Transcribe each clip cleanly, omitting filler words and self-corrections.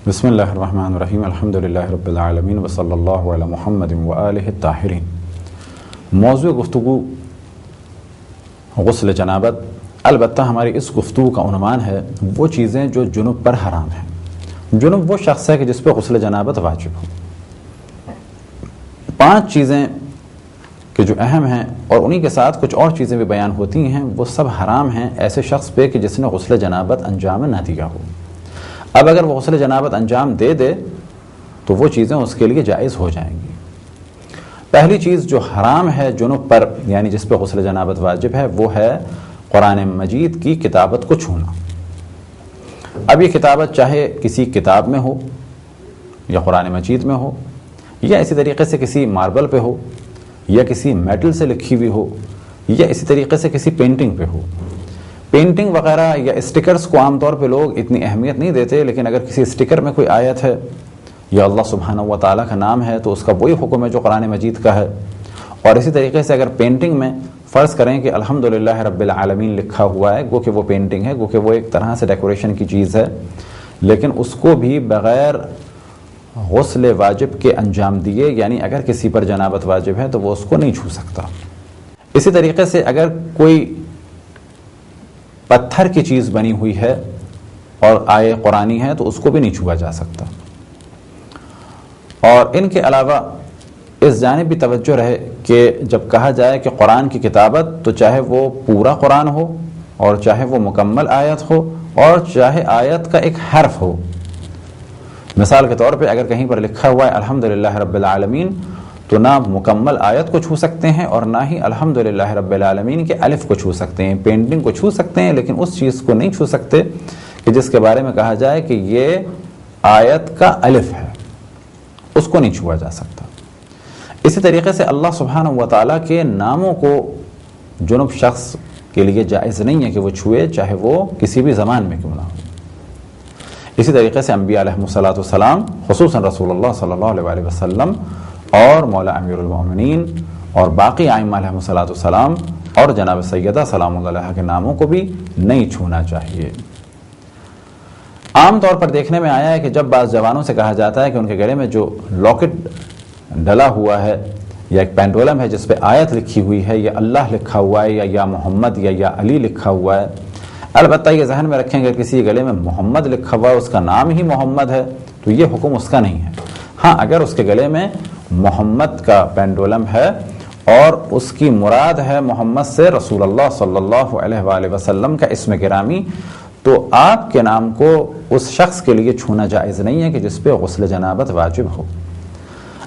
بسم اللہ الرحمن الرحیم الحمدللہ رب العالمین وصلی اللہ علی محمد وآلہ الطاہرین۔ موضوع گفتگو غسل جنابت، البتہ ہماری اس گفتگو کا عنوان ہے وہ چیزیں جو جنب پر حرام ہیں۔ جنب وہ شخص ہے کہ جس پہ غسل جنابت واجب ہو۔ 5 چیزیں کہ جو اہم ہیں اور انہی کے ساتھ کچھ اور چیزیں بھی بیان ہوتی ہیں، وہ سب حرام ہیں ایسے شخص پہ کہ جس نے غسل جنابت انجام نہ دیا ہو۔ اب اگر وہ غسل جنابت انجام دے دے تو وہ چیزیں اس کے لیے جائز ہو جائیں گی۔ پہلی چیز جو حرام ہے جنب پر، یعنی جس پہ غسل جنابت واجب ہے، وہ ہے قرآن مجید کی کتابت کو چھونا۔ اب یہ کتابت چاہے کسی کتاب میں ہو یا قرآن مجید میں ہو، یا اسی طریقے سے کسی ماربل پہ ہو، یا کسی میٹل سے لکھی ہوئی ہو، یا اسی طریقے سے کسی پینٹنگ پہ ہو۔ پینٹنگ وغیرہ یا اسٹیکرز کو عام طور پہ لوگ اتنی اہمیت نہیں دیتے، لیکن اگر کسی اسٹیکر میں کوئی آیت ہے یا اللہ سبحانہ و تعالیٰ کا نام ہے تو اس کا وہی حکم ہے جو قرآن مجید کا ہے۔ اور اسی طریقے سے اگر پینٹنگ میں فرض کریں کہ الحمدللہ رب العالمین لکھا ہوا ہے، گو کہ وہ پینٹنگ ہے، گو کہ وہ ایک طرح سے ڈیکوریشن کی چیز ہے، لیکن اس کو بھی بغیر غسل واجب کے انجام دیے، یعنی اگر کسی پر جنابت واجب ہے تو وہ اس کو نہیں چھو سکتا۔ اسی طریقے سے اگر کوئی پتھر کی چیز بنی ہوئی ہے اور آیے قرآنی ہے تو اس کو بھی نہیں چھوا جا سکتا۔ اور ان کے علاوہ اس جانب بھی توجہ رہے کہ جب کہا جائے کہ قرآن کی کتابت، تو چاہے وہ پورا قرآن ہو اور چاہے وہ مکمل آیت ہو اور چاہے آیت کا ایک حرف ہو۔ مثال کے طور پہ اگر کہیں پر لکھا ہوا ہے الحمدللہ رب العالمین، تو نہ مکمل آیت کو چھو سکتے ہیں اور نہ ہی الحمدللہ رب العالمین کے الف کو چھو سکتے ہیں۔ پینٹنگ کو چھو سکتے ہیں لیکن اس چیز کو نہیں چھو سکتے کہ جس کے بارے میں کہا جائے کہ یہ آیت کا الف ہے، اس کو نہیں چھوا جا سکتا۔ اسی طریقے سے اللہ سبحانہ و تعالیٰ کے ناموں کو جنب شخص کے لیے جائز نہیں ہے کہ وہ چھوئے، چاہے وہ کسی بھی زمان میں کیوں نہ ہو۔ اسی طریقے سے انبیاء علیہ الصلوۃ والسلام، خصوصاً رسول اللہ صلی اللہ علیہ وسلم اور مولا امیر المومنین اور باقی ائمہ علیہ الصلوۃ والسلام اور جناب سیدہ سلام اللہ علیہ کے ناموں کو بھی نہیں چھونا چاہیے۔ عام طور پر دیکھنے میں آیا ہے کہ جب بعض جوانوں سے کہا جاتا ہے کہ ان کے گلے میں جو لاکٹ ڈلا ہوا ہے یا ایک پینڈولم ہے جس پہ آیت لکھی ہوئی ہے یا اللہ لکھا ہوا ہے یا محمد یا علی لکھا ہوا ہے، البتہ یہ ذہن میں رکھیں گے کسی گلے میں محمد لکھا ہوا ہے، اس کا نام ہی محمد ہے، تو یہ حکم اس کا نہیں ہے۔ ہاں، اگر اس کے گلے میں محمد کا پینڈولم ہے اور اس کی مراد ہے محمد سے رسول اللہ صلی اللہ علیہ وآلہ وسلم کا اسم گرامی، تو آپ کے نام کو اس شخص کے لیے چھونا جائز نہیں ہے کہ جس پہ غسل جنابت واجب ہو۔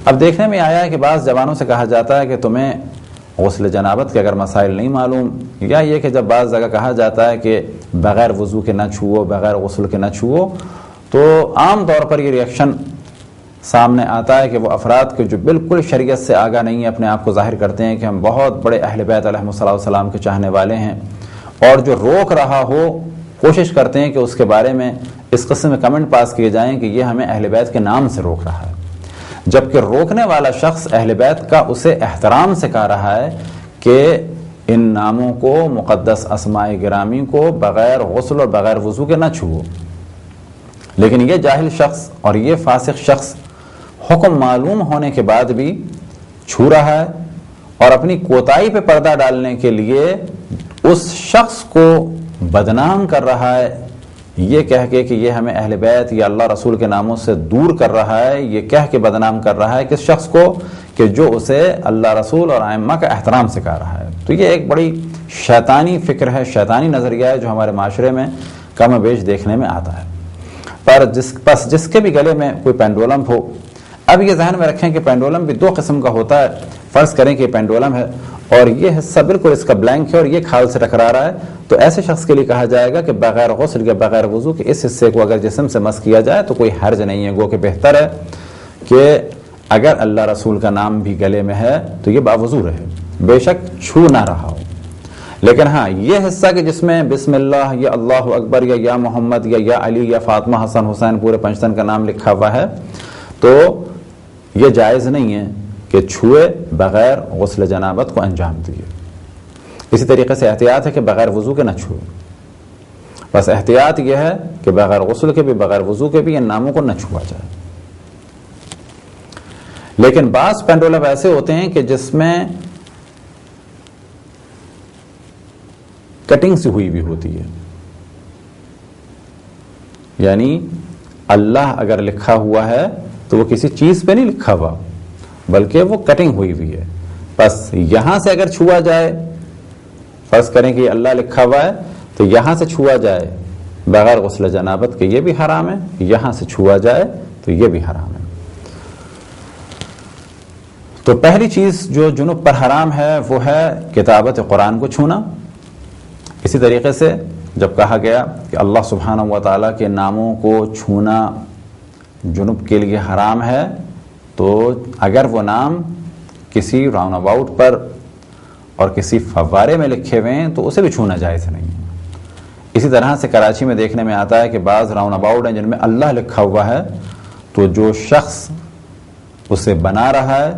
اب دیکھنے میں آیا ہے کہ بعض جوانوں سے کہا جاتا ہے کہ تمہیں غسل جنابت کے اگر مسائل نہیں معلوم، یا یہ کہ جب بعض جگہ کہا جاتا ہے کہ بغیر وضو کے نہ چھوؤ، بغیر غسل کے نہ چھوؤ، تو عام طور پر یہ ریئیکشن سامنے آتا ہے کہ وہ افراد کے جو بالکل شریعت سے آگاہ نہیں ہیں، اپنے آپ کو ظاہر کرتے ہیں کہ ہم بہت بڑے اہل بیت علیہ السلام کے چاہنے والے ہیں، اور جو روک رہا ہو کوشش کرتے ہیں کہ اس کے بارے میں اس قسم میں کمنٹ پاس کیے جائیں کہ یہ ہمیں اہل بیت کے نام سے روک رہا ہے، جبکہ روکنے والا شخص اہل بیت کا اسے احترام سے کہہ رہا ہے کہ ان ناموں کو، مقدس اسماء گرامی کو بغیر غسل اور بغیر وضو کے نہ چھوؤ۔ لیکن یہ جاہل شخص اور یہ فاسق شخص حکم معلوم ہونے کے بعد بھی چھو رہا ہے اور اپنی کوتاہی پہ پردہ ڈالنے کے لیے اس شخص کو بدنام کر رہا ہے، یہ کہہ کے کہ یہ ہمیں اہل بیت یا اللہ رسول کے ناموں سے دور کر رہا ہے، یہ کہہ کے بدنام کر رہا ہے کس شخص کو کہ جو اسے اللہ رسول اور ائمہ کا احترام سکھا رہا ہے۔ تو یہ ایک بڑی شیطانی فکر ہے، شیطانی نظریہ ہے جو ہمارے معاشرے میں کم و بیش دیکھنے میں آتا ہے۔ پر جس کے بھی گلے میں کوئی پینڈولم ہو، اب یہ ذہن میں رکھیں کہ پینڈولم بھی 2 قسم کا ہوتا ہے۔ فرض کریں کہ یہ پینڈولم ہے اور یہ حصہ بالکل اس کا بلینک ہے اور یہ کھال سے ٹکرا رہا ہے، تو ایسے شخص کے لیے کہا جائے گا کہ بغیر غسل کے بغیر وضو کے اس حصے کو اگر جسم سے مس کیا جائے تو کوئی حرج نہیں ہے، گو کہ بہتر ہے کہ اگر اللہ رسول کا نام بھی گلے میں ہے تو یہ باوضو رہے، بے شک چھو نہ رہا ہو۔ لیکن ہاں، یہ حصہ کہ جس میں بسم اللہ یا اللہ اکبر یا محمد یا علی یا فاطمہ حسن حسین پورے پنجتن کا نام لکھا ہوا ہے، تو یہ جائز نہیں ہے کہ چھوئے بغیر غسل جنابت کو انجام دیے۔ اسی طریقے سے احتیاط ہے کہ بغیر وضو کے نہ چھوئے۔ بس احتیاط یہ ہے کہ بغیر غسل کے بھی بغیر وضو کے بھی ان ناموں کو نہ چھوا جائے. لیکن بعض پینڈولم ایسے ہوتے ہیں کہ جس میں کٹنگ سے ہوئی بھی ہوتی ہے، یعنی اللہ اگر لکھا ہوا ہے تو وہ کسی چیز پہ نہیں لکھا ہوا بلکہ وہ کٹنگ ہوئی ہوئی ہے. بس یہاں سے اگر چھوا جائے، فرض کریں کہ اللہ لکھا ہوا ہے تو یہاں سے چھوا جائے بغیر غسل جنابت کے یہ بھی حرام ہے، یہاں سے چھوا جائے تو یہ بھی حرام ہے. تو پہلی چیز جو جنوب پر حرام ہے وہ ہے کتابت قرآن کو چھونا. اسی طریقے سے جب کہا گیا کہ اللہ سبحانہ و تعالیٰ کے ناموں کو چھونا جنوب کے لیے حرام ہے، تو اگر وہ نام کسی راؤنڈ اباؤٹ پر اور کسی فوارے میں لکھے ہوئے ہیں تو اسے بھی چھونا جائز نہیں ہے. اسی طرح سے کراچی میں دیکھنے میں آتا ہے کہ بعض راؤنڈ اباؤٹ ہیں جن میں اللہ لکھا ہوا ہے، تو جو شخص اسے بنا رہا ہے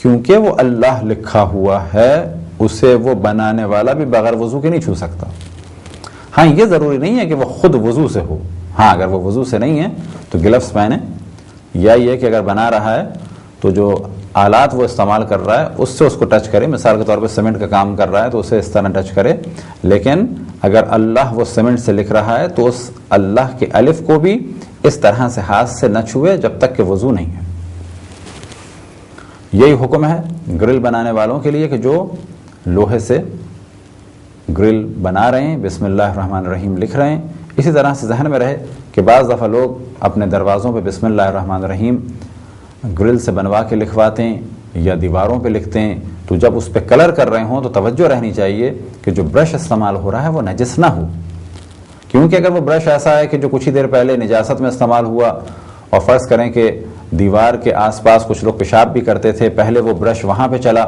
کیونکہ وہ اللہ لکھا ہوا ہے اسے وہ بنانے والا بھی بغیر وضو کے نہیں چھو سکتا. ہاں یہ ضروری نہیں ہے کہ وہ خود وضو سے ہو، ہاں اگر وہ وضو سے نہیں ہے تو گلفز پہنے، یا یہ کہ اگر بنا رہا ہے تو جو آلات وہ استعمال کر رہا ہے اس سے اس کو ٹچ کرے. مثال کے طور پہ سیمنٹ کا کام کر رہا ہے تو اسے اس طرح ٹچ کرے، لیکن اگر اللہ وہ سیمنٹ سے لکھ رہا ہے تو اس اللہ کے الف کو بھی اس طرح سے ہاتھ سے نہ چھوئے جب تک کہ وضو نہیں ہے. یہی حکم ہے گرل بنانے والوں کے لیے کہ جو لوہے سے گرل بنا رہے ہیں بسم اللہ الرحمن الرحیم لکھ رہے ہیں. اسی طرح سے ذہن میں رہے کہ بعض دفعہ لوگ اپنے دروازوں پہ بسم اللہ الرحمن الرحیم گرل سے بنوا کے لکھواتے ہیں یا دیواروں پہ لکھتے ہیں، تو جب اس پہ کلر کر رہے ہوں تو توجہ رہنی چاہیے کہ جو برش استعمال ہو رہا ہے وہ نجس نہ ہو. کیونکہ اگر وہ برش ایسا ہے کہ جو کچھ ہی دیر پہلے نجاست میں استعمال ہوا، اور فرض کریں کہ دیوار کے آس پاس کچھ لوگ پیشاب بھی کرتے تھے، پہلے وہ برش وہاں پہ چلا،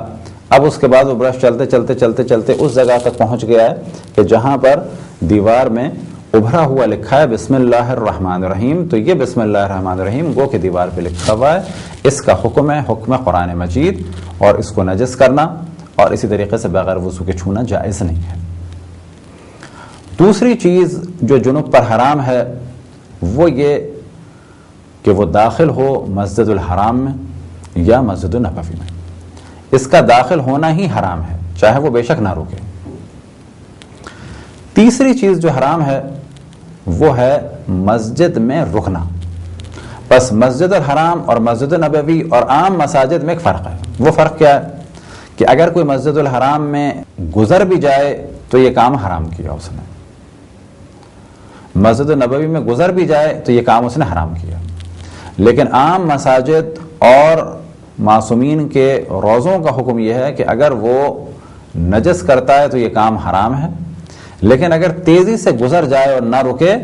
اب اس کے بعد وہ برش چلتے چلتے چلتے چلتے اس جگہ تک پہنچ گیا ہے کہ جہاں پر دیوار میں ابھرا ہوا لکھا ہے بسم اللہ الرحمن الرحیم، تو یہ بسم اللہ الرحمن الرحیم گو کہ دیوار پہ لکھا ہوا ہے. اس کا حکم ہے حکم قرآن مجید، اور اس کو نجس کرنا اور اسی طریقے سے بغیر وضو کے چھونا جائز نہیں ہے. دوسری چیز جو جنوب پر حرام ہے وہ یہ کہ وہ داخل ہو مسجد الحرام میں یا مسجد النبوی میں. اس کا داخل ہونا ہی حرام ہے چاہے وہ بے شک نہ رکے. تیسری چیز جو حرام ہے وہ ہے مسجد میں رکنا. بس مسجد الحرام اور مسجد النبوی اور عام مساجد میں ایک فرق ہے. وہ فرق کیا ہے کہ اگر کوئی مسجد الحرام میں گزر بھی جائے تو یہ کام حرام کیا اس نے، مسجد النبوی میں گزر بھی جائے تو یہ کام اس نے حرام کیا. لیکن عام مساجد اور معصومین کے روزوں کا حکم یہ ہے کہ اگر وہ نجس کرتا ہے تو یہ کام حرام ہے، لیکن اگر تیزی سے گزر جائے اور نہ رکے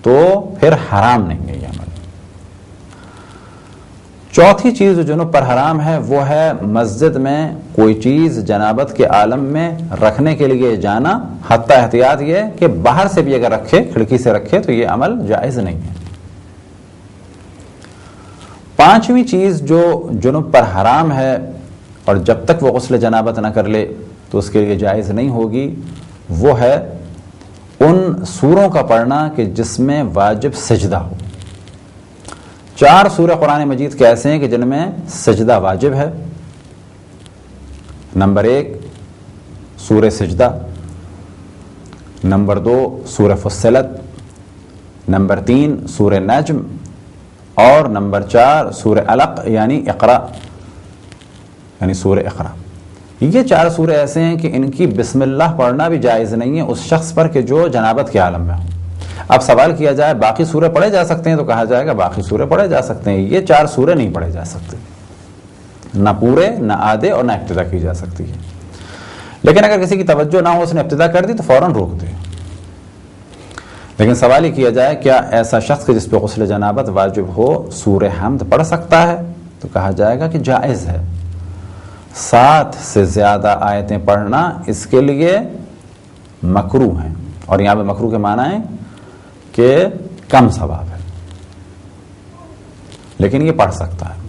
تو پھر حرام نہیں ہے یہ عمل. چوتھی چیز جو جنوب پر حرام ہے وہ ہے مسجد میں کوئی چیز جنابت کے عالم میں رکھنے کے لیے جانا، حتی احتیاط یہ کہ باہر سے بھی اگر رکھے، کھڑکی سے رکھے، تو یہ عمل جائز نہیں ہے. پانچویں چیز جو جنوب پر حرام ہے اور جب تک وہ غسل جنابت نہ کر لے تو اس کے لیے جائز نہیں ہوگی، وہ ہے ان سوروں کا پڑھنا کہ جس میں واجب سجدہ ہو. 4 سورہ قرآن مجید کے ایسے ہیں کہ جن میں سجدہ واجب ہے. نمبر 1 سورہ سجدہ، نمبر 2 سورہ فصلت، نمبر 3 سورہ نجم، اور نمبر 4 سورہ علق یعنی اقرا، یعنی سورہ اقرا. یہ 4 سورے ایسے ہیں کہ ان کی بسم اللہ پڑھنا بھی جائز نہیں ہے اس شخص پر کہ جو جنابت کے عالم میں ہو. اب سوال کیا جائے باقی سورے پڑھے جا سکتے ہیں تو کہا جائے گا باقی سورے پڑھے جا سکتے ہیں، یہ 4 سورے نہیں پڑھے جا سکتے، نہ پورے نہ آدھے اور نہ ابتدا کی جا سکتی ہے. لیکن اگر کسی کی توجہ نہ ہو، اس نے ابتدا کر دی تو فوراً روک دے. لیکن سوال یہ کیا جائے کیا ایسا شخص کہ جس پہ غسل جنابت واجب ہو سورہ حمد پڑھ سکتا ہے؟ تو کہا جائے گا کہ جائز ہے. 7 سے زیادہ آیتیں پڑھنا اس کے لیے مکروہ ہیں، اور یہاں پہ مکروہ کے معنی ہے کہ کم ثواب ہے، لیکن یہ پڑھ سکتا ہے.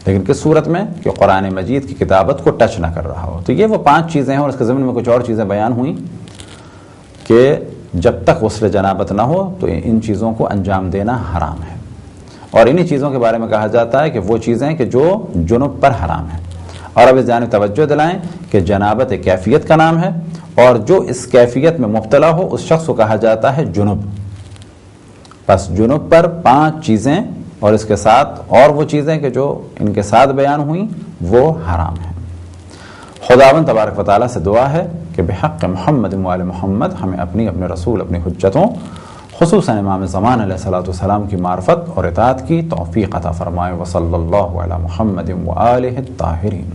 لیکن کس صورت میں؟ کہ قرآن مجید کی کتابت کو ٹچ نہ کر رہا ہو. تو یہ وہ 5 چیزیں ہیں، اور اس کے ضمن میں کچھ اور چیزیں بیان ہوئیں کہ جب تک غسل جنابت نہ ہو تو ان چیزوں کو انجام دینا حرام ہے۔ اور انہی چیزوں کے بارے میں کہا جاتا ہے کہ وہ چیزیں کہ جو جنب پر حرام ہیں۔ اور اب اس جانب توجہ دلائیں کہ جنابت ایک کیفیت کا نام ہے، اور جو اس کیفیت میں مبتلا ہو اس شخص کو کہا جاتا ہے جنب۔ بس جنب پر 5 چیزیں اور اس کے ساتھ اور وہ چیزیں کہ جو ان کے ساتھ بیان ہوئیں وہ حرام ہیں۔ خداوند تبارک و تعالیٰ سے دعا ہے کہ بحق محمد و آل محمد ہمیں اپنے رسول، اپنی حجتوں، خصوصاً امام زمان علیہ الصلوۃ والسلام کی معرفت اور اطاعت کی توفیق عطا فرمائے۔ وصلی اللہ علی محمد و آلہ الطاہرین۔